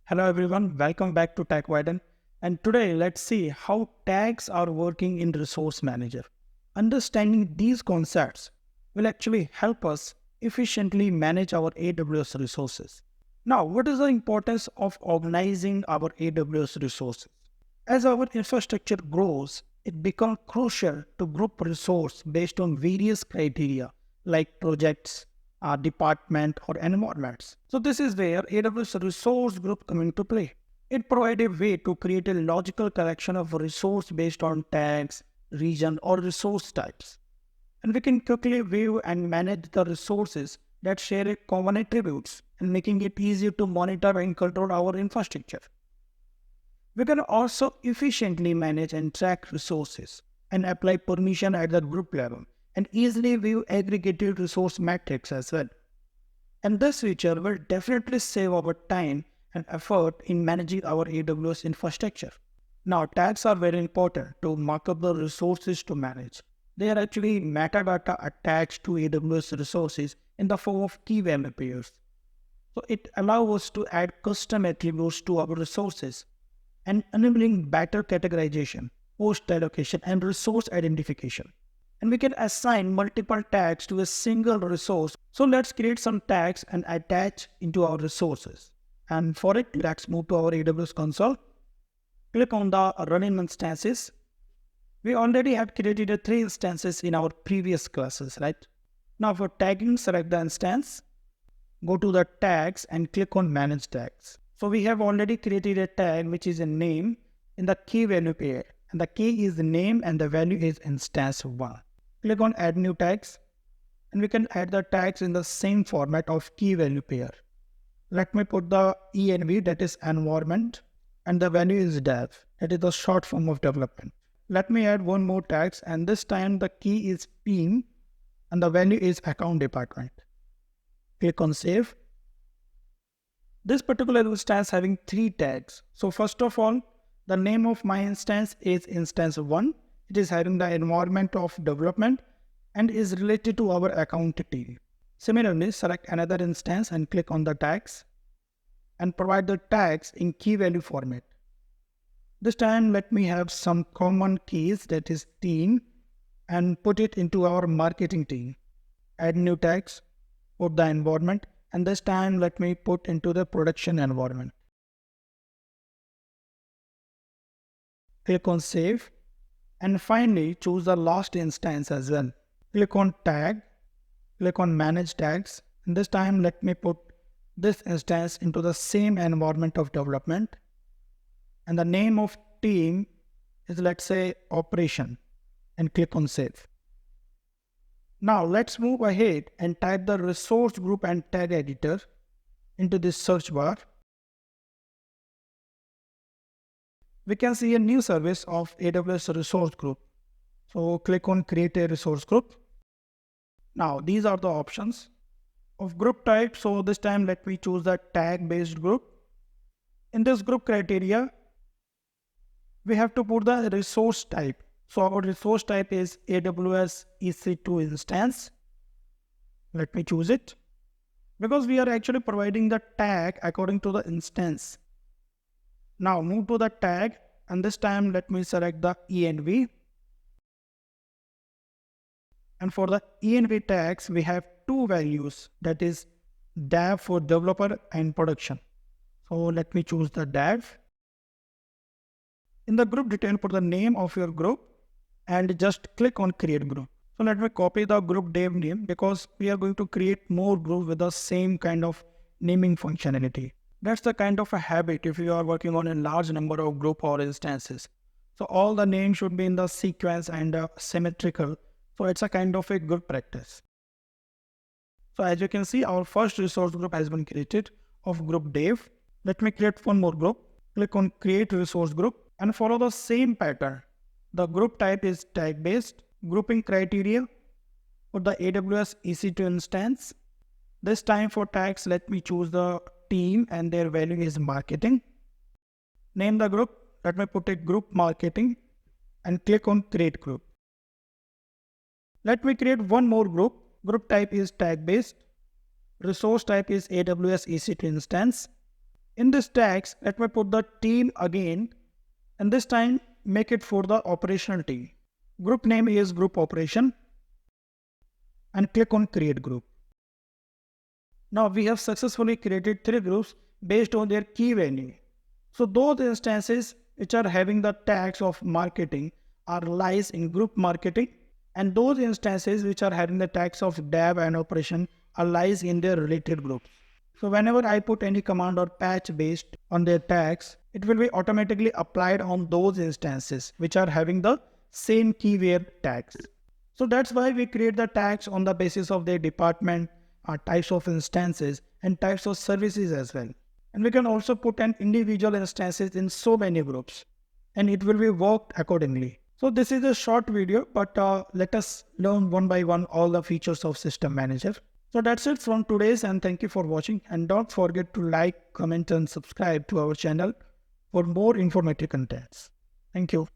Hello everyone, welcome back to Techwiden. And today let's see how tags are working in Resource Manager. Understanding these concepts will actually help us efficiently manage our AWS resources. Now, what is the importance of organizing our AWS resources? As our infrastructure grows, it becomes crucial to group resource based on various criteria like projects, department or environments. So this is where AWS resource group come into play. It provides a way to create a logical collection of resource based on tags, region or resource types. And we can quickly view and manage the resources that share a common attributes and making it easier to monitor and control our infrastructure. We can also efficiently manage and track resources and apply permission at the group level and easily view aggregated resource metrics as well. And this feature will definitely save our time and effort in managing our AWS infrastructure. Now, tags are very important to mark up the resources to manage. They are actually metadata attached to AWS resources in the form of key value pairs. So it allows us to add custom attributes to our resources and enabling better categorization, host allocation, and resource identification. And we can assign multiple tags to a single resource. So let's create some tags and attach into our resources. And for it, let's move to our AWS console. Click on the running instances. We already have created 3 instances in our previous classes, right? Now for tagging, select the instance, go to the tags and click on manage tags. So we have already created a tag which is a name in the key value pair. And the key is the name and the value is instance 1. Click on add new tags and we can add the tags in the same format of key value pair. Let me put the env, that is environment, and the value is dev, that is the short form of development. Let me add one more tags and this time the key is team and the value is account department. Click on save. This particular instance having 3 tags. So first of all, the name of my instance is instance 1. It is having the environment of development and is related to our account team. Similarly, select another instance and click on the tags and provide the tags in key value format. This time let me have some common keys, that is team, and put it into our marketing team. Add new tags, put the environment, and this time let me put into the production environment. Click on save and finally choose the last instance as well. Click on tag, click on manage tags, and this time let me put this instance into the same environment of development and the name of team is, let's say, operation, and click on save. Now let's move ahead and type the resource group and tag editor into this search bar. We can see a new service of AWS resource group. So click on create a resource group. Now these are the options of group type. So this time let me choose the tag based group. In this group criteria, we have to put the resource type. So our resource type is AWS EC2 instance. Let me choose it because we are actually providing the tag according to the instance. Now move to the tag and this time let me select the env. And for the env tags, we have 2 values, that is dev for developer and production. So let me choose the dev. In the group detail, put the name of your group and just click on create group. So let me copy the group dev name because we are going to create more group with the same kind of naming functionality. That's the kind of a habit if you are working on a large number of group or instances. So all the names should be in the sequence and symmetrical. So it's a kind of a good practice. So as you can see, our first resource group has been created of group dev. Let me create one more group. Click on create resource group and follow the same pattern. The group type is tag based. Grouping criteria for the AWS EC2 instance. This time for tags, let me choose the team and their value is marketing. Name the group. Let me put a group marketing and click on create group. Let me create one more group. Group type is tag based. Resource type is AWS EC2 instance. In this tags, let me put the team again, and this time make it for the operational team. Group name is group operation, and click on create group. Now we have successfully created 3 groups based on their key value. So those instances which are having the tags of marketing are lies in group marketing, and those instances which are having the tags of dev and operation are lies in their related groups. So whenever I put any command or patch based on their tags, it will be automatically applied on those instances which are having the same keyword tags. So that's why we create the tags on the basis of their department, types of instances, and types of services as well. And we can also put an individual instances in so many groups, and it will be worked accordingly. So this is a short video, but let us learn one by one all the features of System Manager. So that's it from today's, and thank you for watching. And don't forget to like, comment, and subscribe to our channel for more informative contents. Thank you.